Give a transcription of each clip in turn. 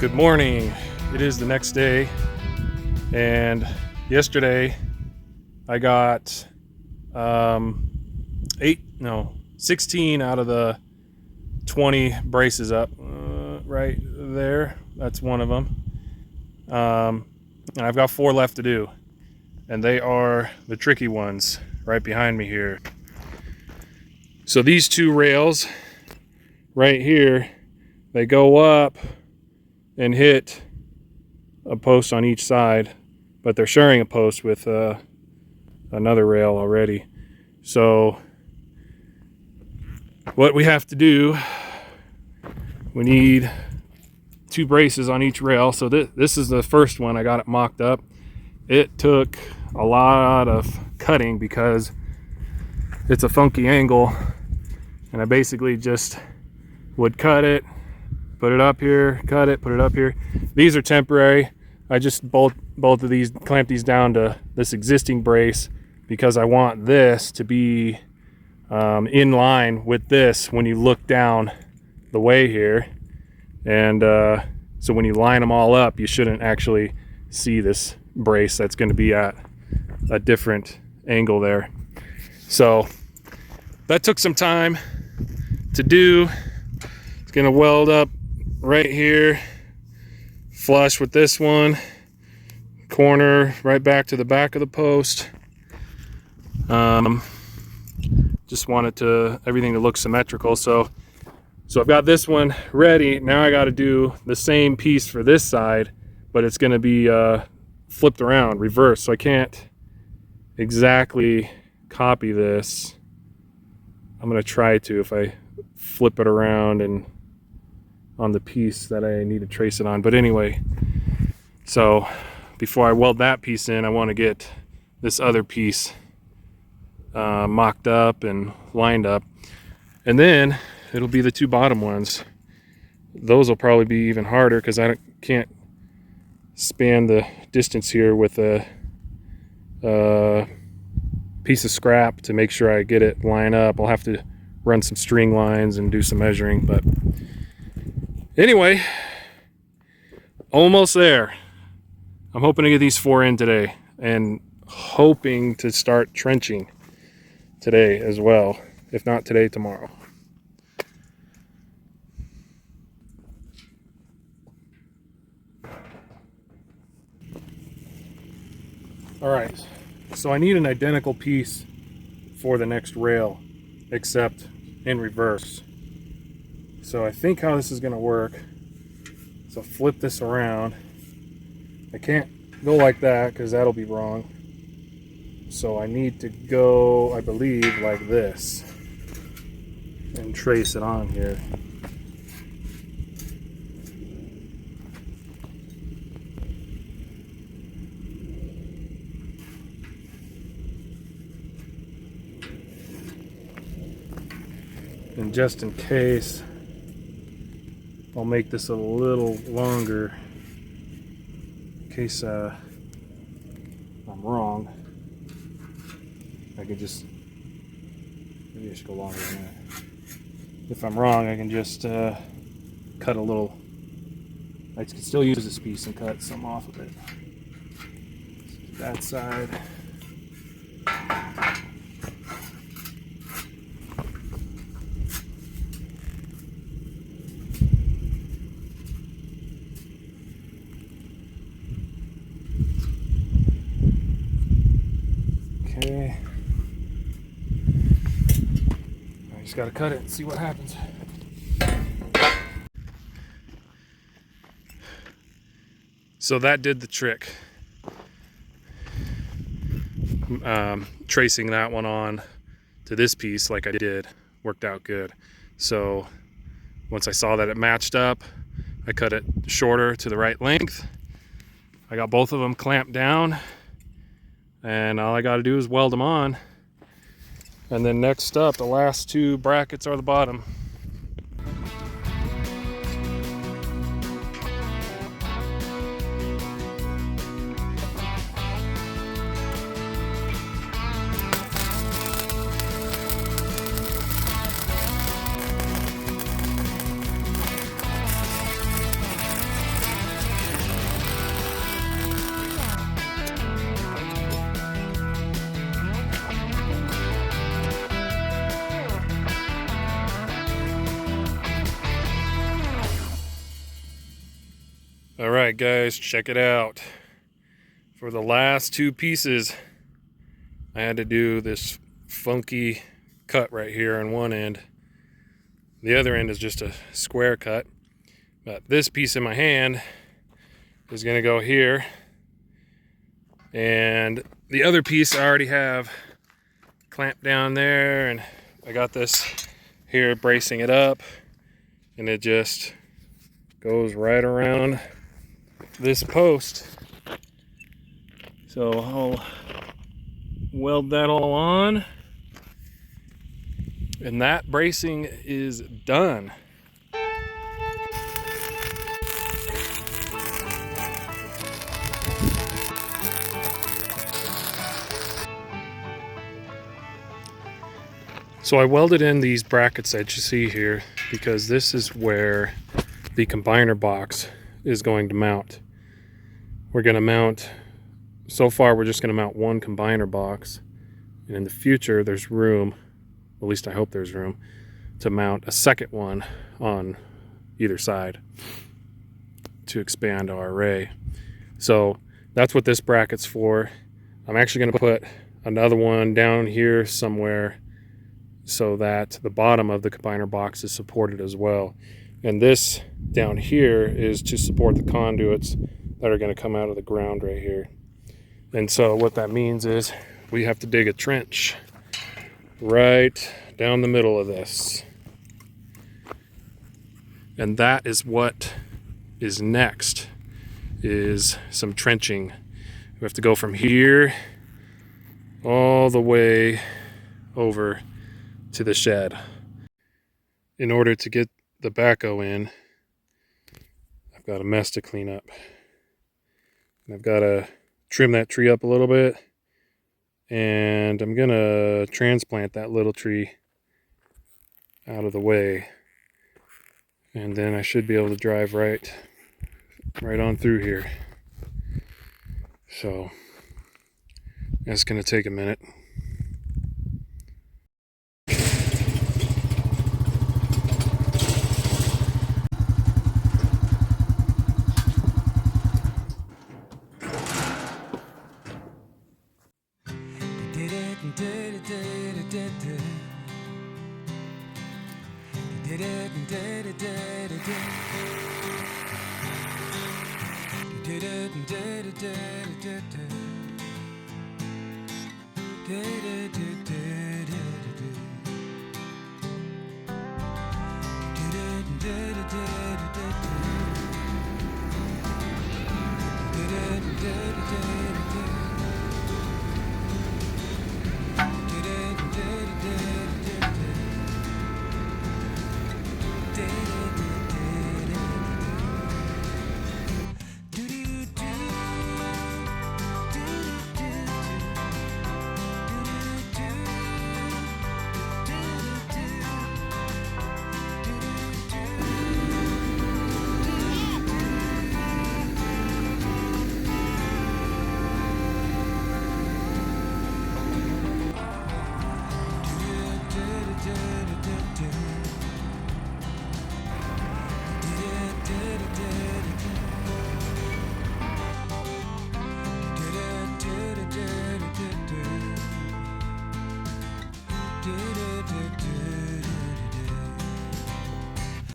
Good morning. It is the next day, and yesterday I got 16 out of the 20 braces up right there. That's one of them, and I've got 4 left to do, and they are the tricky ones right behind me here. So these 2 rails right here, they go up and hit a post on each side, but they're sharing a post with another rail already. So what we have to do, we need 2 braces on each rail. So this is the first one. I got it mocked up. It took a lot of cutting because it's a funky angle, and I basically just would cut it, put it up here, cut it, put it up here. These are temporary. I just both of these, clamp these down to this existing brace because I want this to be in line with this when you look down the way here. And so when you line them all up, you shouldn't actually see this brace that's going to be at a different angle there. So that took some time to do. It's going to weld up right here, flush with this one, corner right back to the back of the post. Just wanted everything to look symmetrical. So I've got this one ready. Now I got to do the same piece for this side, but it's going to be flipped around, reversed. So I can't exactly copy this. I'm going to try to, if I flip it around and on the piece that I need to trace it on. But anyway, so before I weld that piece in, I want to get this other piece mocked up and lined up, and then it'll be the 2 bottom ones. Those will probably be even harder because I can't span the distance here with a piece of scrap to make sure I get it line up. I'll have to run some string lines and do some measuring, but anyway, almost there. I'm hoping to get these 4 in today, and hoping to start trenching today as well. If not today, tomorrow. All right, so I need an identical piece for the next rail, except in reverse. So I think how this is going to work, so flip this around. I can't go like that because that'll be wrong. So I need to go, I believe, like this and trace it on here. And just in case, I'll make this a little longer in case I'm wrong. I could just, maybe I should go longer than that. If I'm wrong, I can just cut a little. I can still use this piece and cut some off of it. That side. Okay. I just gotta cut it and see what happens. So that did the trick. Tracing that one on to this piece like I did worked out good. So once I saw that it matched up, I cut it shorter to the right length. I got both of them clamped down, and all I got to do is weld them on. And then next up, the last 2 brackets are the bottom. Alright guys, check it out. For the last two pieces, I had to do this funky cut right here on one end. The other end is just a square cut. But this piece in my hand is going to go here. And the other piece I already have clamped down there. And I got this here bracing it up. And it just goes right around this post. So I'll weld that all on. And that bracing is done. So I welded in these brackets that you see here because this is where the combiner box is going to mount. We're going to mount, so far we're just going to mount one combiner box, and in the future there's room, at least I hope there's room, to mount a second one on either side to expand our array. So that's what this bracket's for. I'm actually going to put another one down here somewhere so that the bottom of the combiner box is supported as well. And this down here is to support the conduits that are going to come out of the ground right here. And so what that means is we have to dig a trench right down the middle of this. And that is what is next, is some trenching. We have to go from here all the way over to the shed. In order to get the backhoe in, I've got a mess to clean up. And I've got to trim that tree up a little bit, and I'm gonna transplant that little tree out of the way, and then I should be able to drive right on through here. So that's gonna take a minute.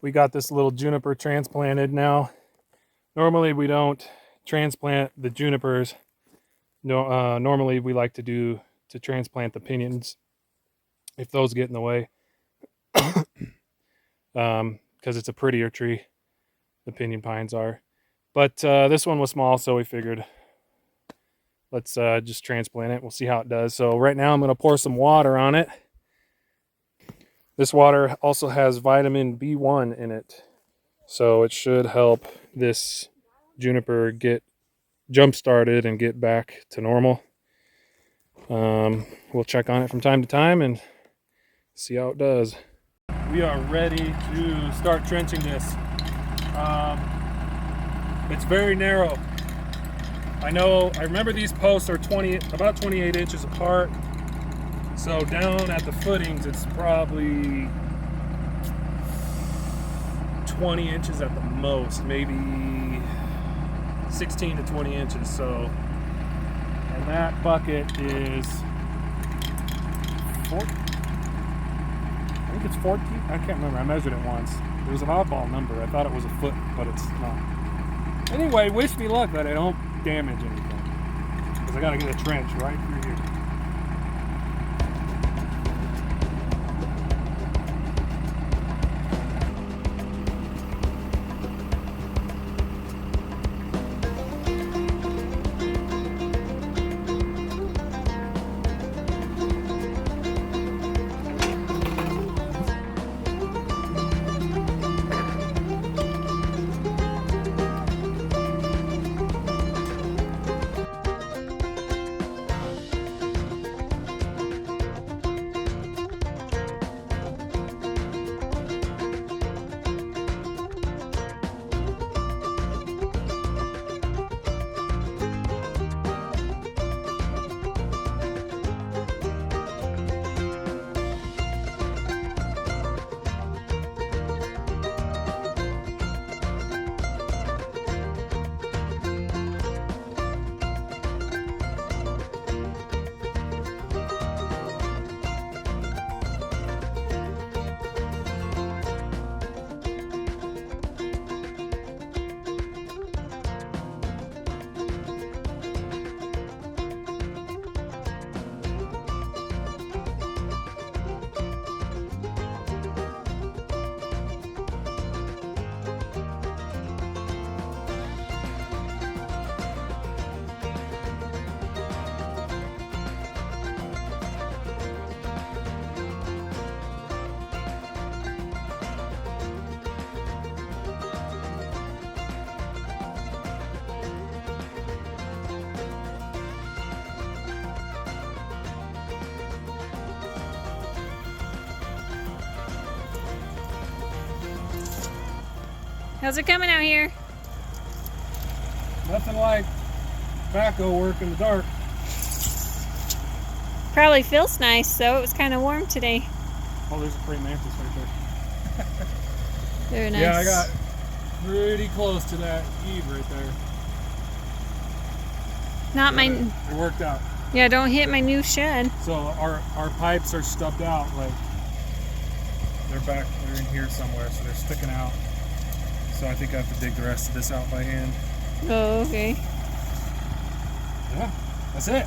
We got this little juniper transplanted now. Normally we don't transplant the junipers. No, normally we like to transplant the pinions if those get in the way, because it's a prettier tree. The pinion pines are, but this one was small, so we figured let's just transplant it. We'll see how it does. So right now I'm going to pour some water on it. This water also has vitamin B1 in it, so it should help this juniper get jump started and get back to normal. We'll check on it from time to time and see how it does. We are ready to start trenching this. It's very narrow. I remember these posts are about 28 inches apart. So down at the footings, it's probably 20 inches at the most, maybe 16 to 20 inches. So, and that bucket is 4, I think it's 14. I can't remember. I measured it once. It was an oddball number. I thought it was a foot, but it's not. Anyway, wish me luck that I don't damage anything, because I got to get a trench right through here. How's it coming out here? Nothing like backhoe work in the dark. Probably feels nice, though. It was kind of warm today. Oh, there's a praying mantis right there. Very nice. Yeah, I got pretty close to that eve right there. Not my. It worked out. Yeah, don't hit my new shed. So our pipes are stubbed out, like they're in here somewhere, so they're sticking out. So I think I have to dig the rest of this out by hand. Oh, okay. Yeah, that's it.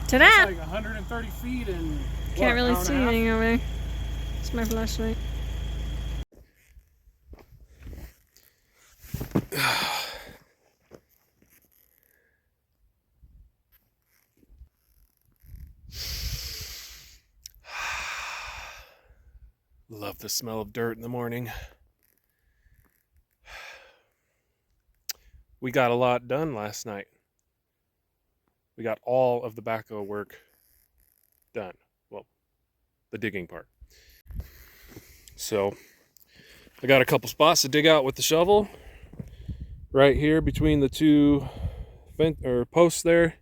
Ta-da! It's like 130 feet and Can't really see anything over there. It's my flashlight. Love the smell of dirt in the morning. We got a lot done last night. We got all of the backhoe work done. Well, the digging part. So I got a couple spots to dig out with the shovel. Right here between the two posts there.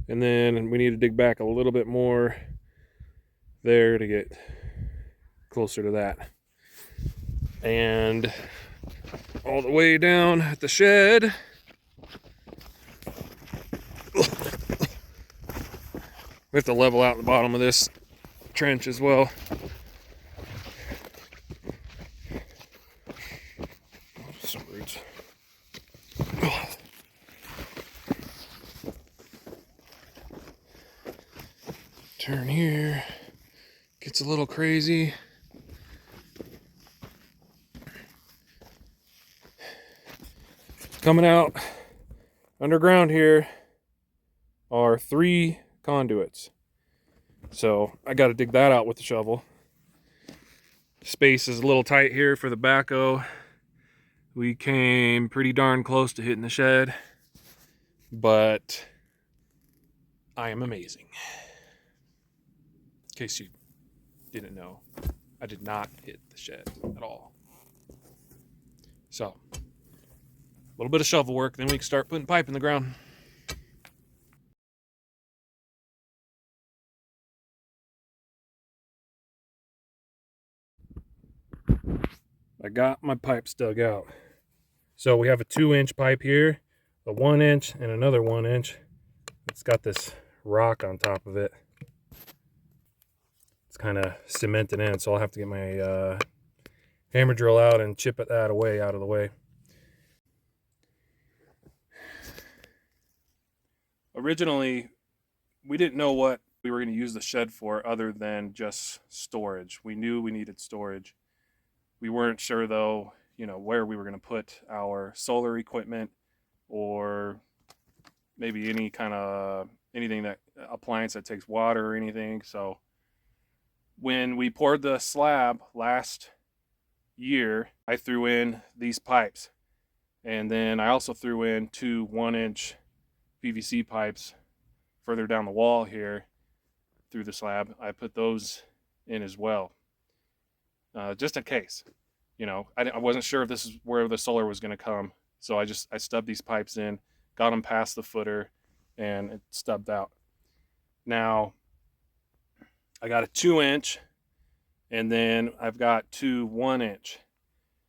And then we need to dig back a little bit more there to get closer to that. And all the way down at the shed, we have to level out the bottom of this trench as well. Some roots. Turn here, gets a little crazy. Coming out underground here are 3 conduits. So I got to dig that out with the shovel. Space is a little tight here for the backhoe. We came pretty darn close to hitting the shed, but I am amazing. In case you didn't know, I did not hit the shed at all. So a little bit of shovel work, then we can start putting pipe in the ground. I got my pipes dug out. So we have a 2-inch pipe here, a 1 inch and another 1 inch. It's got this rock on top of it. It's kind of cemented in, so I'll have to get my hammer drill out and chip that away out of the way. Originally, we didn't know what we were going to use the shed for other than just storage. We knew we needed storage. We weren't sure though, where we were going to put our solar equipment or maybe anything that appliance that takes water or anything. So when we poured the slab last year, I threw in these pipes, and then I also threw in 2 1-inch PVC pipes further down the wall here through the slab. I put those in as well, just in case. I wasn't sure if this is where the solar was going to come, so I stubbed these pipes in, got them past the footer, and it stubbed out. Now I got a 2-inch, and then I've got 2 1-inch.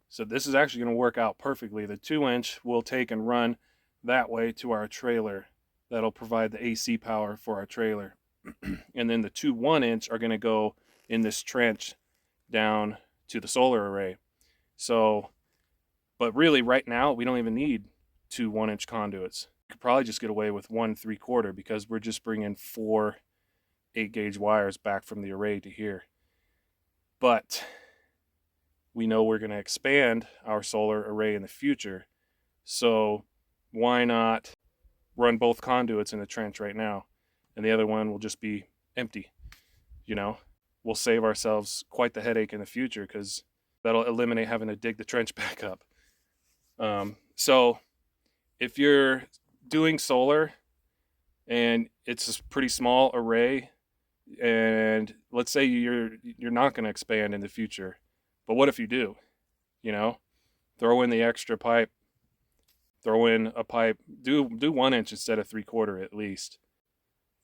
So this is actually going to work out perfectly. The 2-inch will take and run that way to our trailer. That'll provide the AC power for our trailer. And then the 2 1-inch are going to go in this trench down to the solar array. So, but really right now we don't even need 2 1-inch conduits. We could probably just get away with 1 3/4 because we're just bringing 4 8-gauge wires back from the array to here. But we know we're going to expand our solar array in the future. So why not run both conduits in the trench right now, and the other one will just be empty? We'll save ourselves quite the headache in the future because that'll eliminate having to dig the trench back up. So if you're doing solar and it's a pretty small array, and let's say you're not going to expand in the future, but what if you do? Throw in the extra pipe, throw in a pipe, do 1 inch instead of 3/4 at least.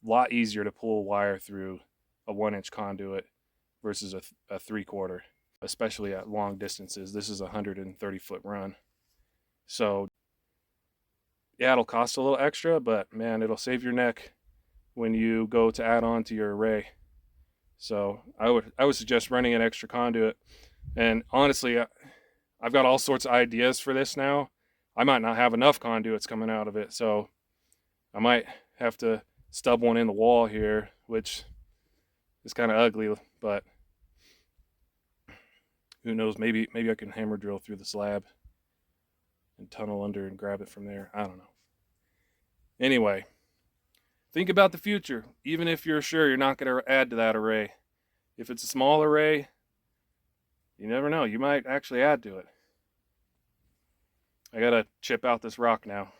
A lot easier to pull wire through a 1-inch conduit versus a 3/4, especially at long distances. This is a 130-foot run. So yeah, it'll cost a little extra, but man, it'll save your neck when you go to add on to your array. So I would suggest running an extra conduit. And honestly, I've got all sorts of ideas for this now. I might not have enough conduits coming out of it, so I might have to stub one in the wall here, which is kind of ugly, but who knows, maybe I can hammer drill through the slab and tunnel under and grab it from there. I don't know. Anyway, think about the future. Even if you're sure you're not going to add to that array, if it's a small array, you never know, you might actually add to it. I gotta chip out this rock now.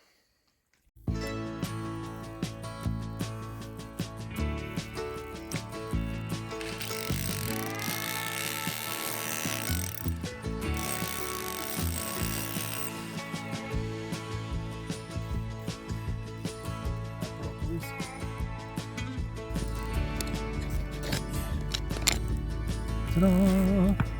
Ta-da!